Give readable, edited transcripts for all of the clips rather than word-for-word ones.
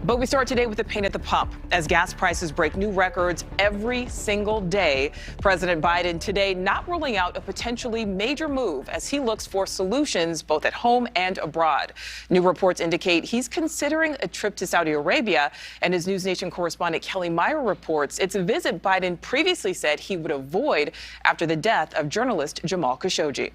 But we start today with the pain at the pump as gas prices break new records every single day. President Biden today not ruling out a potentially major move as he looks for solutions both at home and abroad. New reports indicate he's considering a trip to Saudi Arabia, and as NewsNation correspondent Kelly Meyer reports, it's a visit Biden previously said he would avoid after the death of journalist Jamal Khashoggi.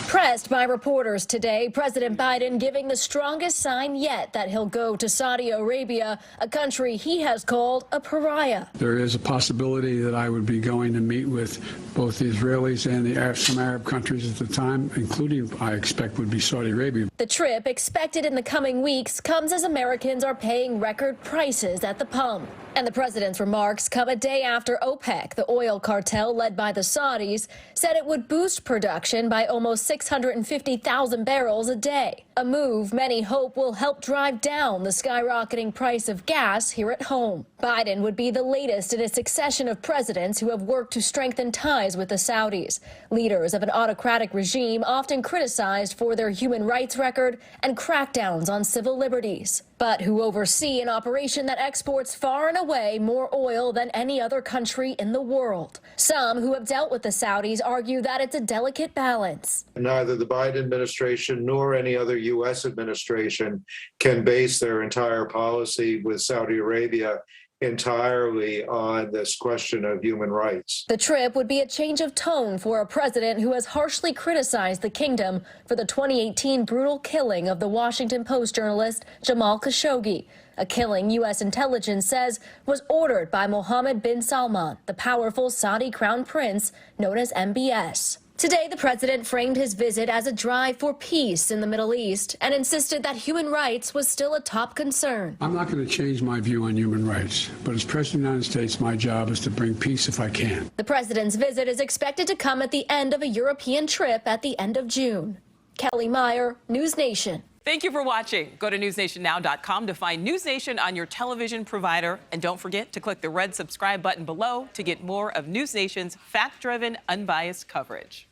Pressed by reporters today, President Biden giving the strongest sign yet that he'll go to Saudi Arabia, a country he has called a pariah. There is a possibility that I would be going to meet with both the Israelis and some Arab countries at the time, including, I expect, would be Saudi Arabia. The trip, expected in the coming weeks, comes as Americans are paying record prices at the pump. And the president's remarks come a day after Opec, the oil cartel led by the Saudis, said it would boost production by almost 650,000 barrels a day, a move many hope will help drive down the skyrocketing price of gas here at home. Biden would be the latest in a succession of presidents who have worked to strengthen ties with the Saudis, leaders of an autocratic regime often criticized for their human rights record and crackdowns on civil liberties, but who oversee an operation that exports far and away more oil than any other country in the world. Some who have dealt with the Saudis argue that it's a delicate balance. Neither the Biden administration nor any other U.S. administration can base their entire policy with Saudi Arabia entirely on this question of human rights. The trip would be a change of tone for a president who has harshly criticized the kingdom for the 2018 brutal killing of the Washington Post journalist Jamal Khashoggi, a killing U.S. intelligence says was ordered by Mohammed bin Salman, the powerful Saudi crown prince known as MBS. Today, the president framed his visit as a drive for peace in the Middle East and insisted that human rights was still a top concern. I'm not going to change my view on human rights, but as President of the United States, my job is to bring peace if I can. The president's visit is expected to come at the end of a European trip at the end of June. Kelly Meyer, NewsNation. Thank you for watching. Go to newsnationnow.com to find NewsNation on your television provider. And don't forget to click the red subscribe button below to get more of NewsNation's fact-driven, unbiased coverage.